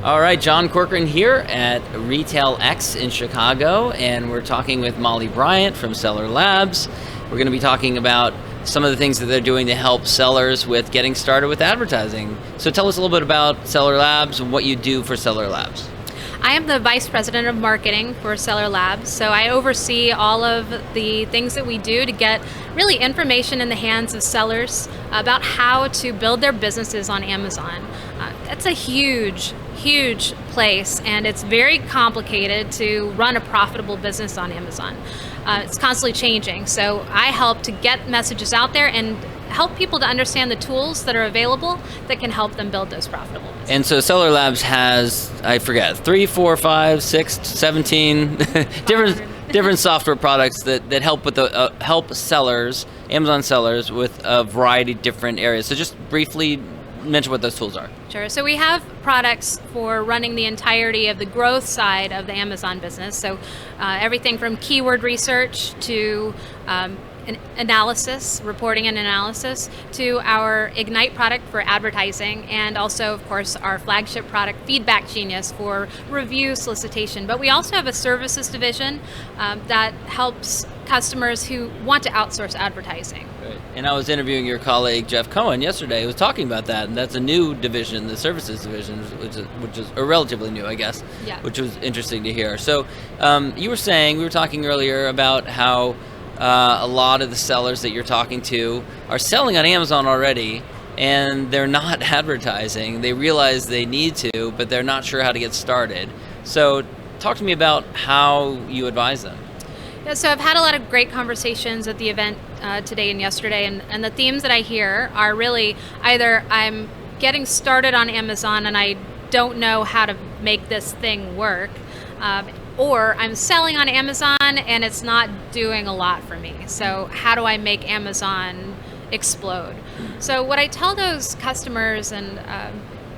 All right, John Corcoran here at RetailX in Chicago, and we're talking with Molly Bryant from Seller Labs. We're going to be talking about some of the things that they're doing to help sellers with getting started with advertising. So tell us a little bit about Seller Labs and what you do for Seller Labs. I am the Vice President of Marketing for Seller Labs, so I oversee all of the things that we do to get really information in the hands of sellers about how to build their businesses on Amazon. That's a huge place, and it's very complicated to run a profitable business on Amazon. It's constantly changing, so I help to get messages out there and help people to understand the tools that are available that can help them build those profitable businesses. And so Seller Labs has, I forget, 3, 4, 5, 6, 17 different software products that help with the help sellers, Amazon sellers, with a variety of different areas. So just briefly mention what those tools are. Sure. So we have products for running the entirety of the growth side of the Amazon business. So everything from keyword research to analysis, reporting and analysis, to our Ignite product for advertising, and also, of course, our flagship product, Feedback Genius, for review solicitation. But we also have a services division that helps customers who want to outsource advertising. Right. And I was interviewing your colleague Jeff Cohen yesterday, who was talking about that, and that's a new division, the services division, which is relatively new, I guess, yeah. Which was interesting to hear. So we were talking earlier about how a lot of the sellers that you're talking to are selling on Amazon already, and they're not advertising. They realize they need to, but they're not sure how to get started. So talk to me about how you advise them. Yeah, so I've had a lot of great conversations at the event today and yesterday, and the themes that I hear are really either I'm getting started on Amazon and I don't know how to make this thing work, or I'm selling on Amazon and it's not doing a lot for me. So how do I make Amazon explode? So what I tell those customers and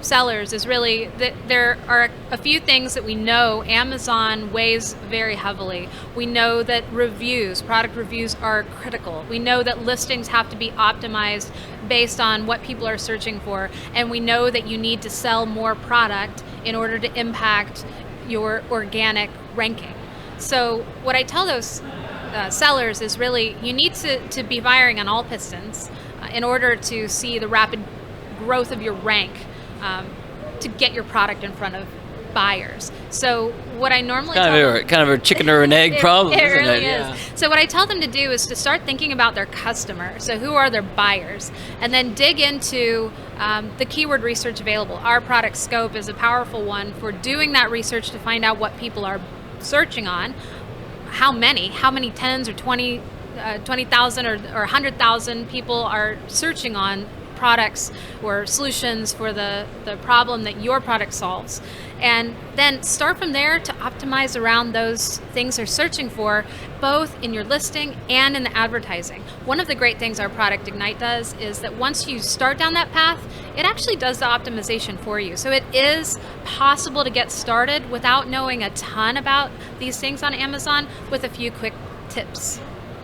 sellers is really that there are a few things that we know Amazon weighs very heavily. We know that product reviews are critical. We know that listings have to be optimized based on what people are searching for. And we know that you need to sell more product in order to impact your organic ranking. So what I tell those sellers is really you need to be firing on all pistons in order to see the rapid growth of your rank to get your product in front of buyers. So what I normally kind of a chicken or an egg problem, it isn't really it? is. Yeah. So what I tell them to do is to start thinking about their customer. So who are their buyers? And then dig into the keyword research available. Our product Scope is a powerful one for doing that research to find out what people are searching on, how many tens or 20,000 or 100,000 people are searching on products or solutions for the problem that your product solves. And then start from there to optimize around those things they're searching for, both in your listing and in the advertising. One of the great things our product Ignite does is that once you start down that path, it actually does the optimization for you. So it is possible to get started without knowing a ton about these things on Amazon with a few quick tips.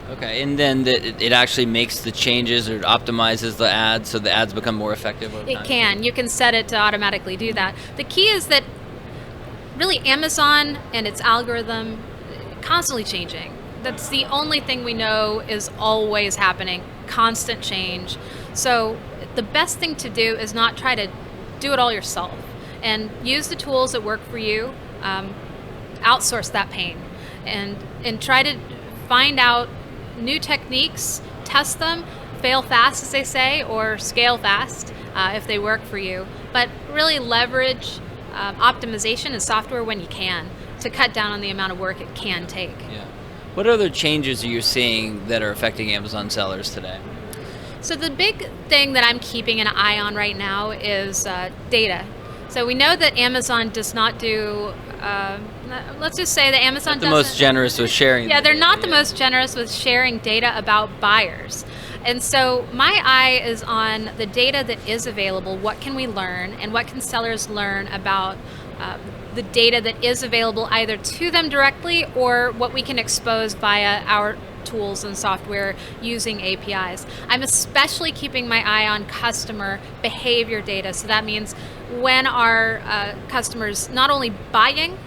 Okay, and then it actually makes the changes or optimizes the ads so the ads become more effective over time? It can. You can set it to automatically do that. The key is that really Amazon and its algorithm constantly changing. That's the only thing we know is always happening, constant change. So the best thing to do is not try to do it all yourself and use the tools that work for you, outsource that pain, and try to find out new techniques, test them, fail fast, as they say, or scale fast if they work for you. But really leverage optimization and software when you can to cut down on the amount of work it can take. Yeah. What other changes are you seeing that are affecting Amazon sellers today? So the big thing that I'm keeping an eye on right now is data. So we know that Amazon does not do, let's just say that Amazon doesn't. The most generous with sharing. Yeah, they're not the most generous with sharing data about buyers. And so my eye is on the data that is available. What can we learn, and what can sellers learn about the data that is available either to them directly or what we can expose via our tools and software using APIs. I'm especially keeping my eye on customer behavior data. So that means when are customers not only buying,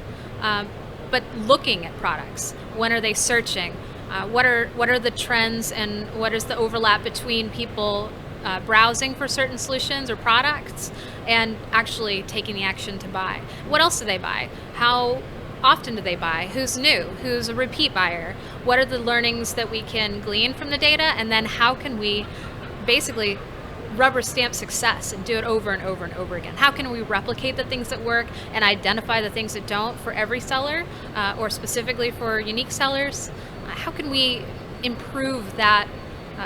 but looking at products? When are they searching? What are the trends, and what is the overlap between people browsing for certain solutions or products and actually taking the action to buy? What else do they buy? How often do they buy? Who's new? Who's a repeat buyer? What are the learnings that we can glean from the data? And then how can we basically rubber stamp success and do it over and over and over again? How can we replicate the things that work and identify the things that don't for every seller, or specifically for unique sellers? How can we improve that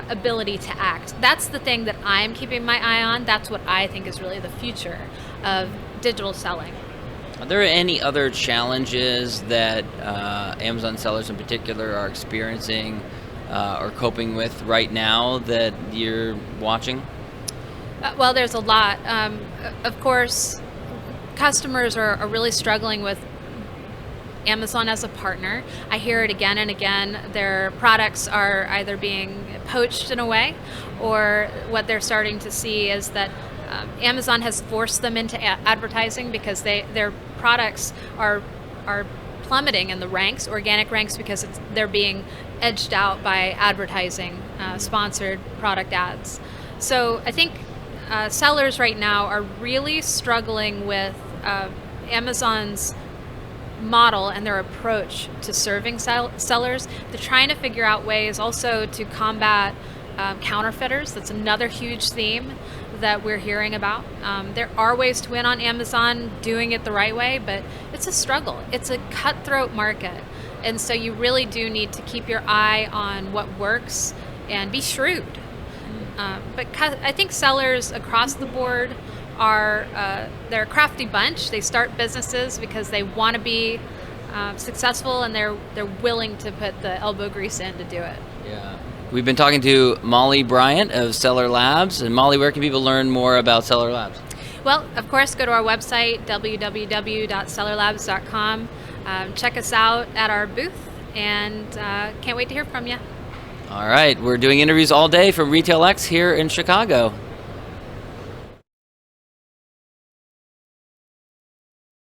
ability to act? That's the thing that I'm keeping my eye on. That's what I think is really the future of digital selling. Are there any other challenges that Amazon sellers in particular are experiencing or coping with right now that you're watching? Well, there's a lot. Of course, customers are really struggling with Amazon as a partner. I hear it again and again. Their products are either being poached in a way, or what they're starting to see is that Amazon has forced them into advertising because their products are plummeting in the ranks, organic ranks, because they're being edged out by advertising, sponsored product ads. So I think sellers right now are really struggling with Amazon's model and their approach to serving sellers. They're trying to figure out ways also to combat counterfeiters. That's another huge theme that we're hearing about. There are ways to win on Amazon doing it the right way, but it's a struggle. It's a cutthroat market. And so you really do need to keep your eye on what works and be shrewd. But I think sellers across the board they're a crafty bunch. They start businesses because they want to be successful, and they're willing to put the elbow grease in to do it. Yeah. We've been talking to Molly Bryant of Seller Labs. And Molly, where can people learn more about Seller Labs? Well, of course, go to our website, www.sellerlabs.com. Check us out at our booth, and can't wait to hear from you. All right. We're doing interviews all day from RetailX here in Chicago.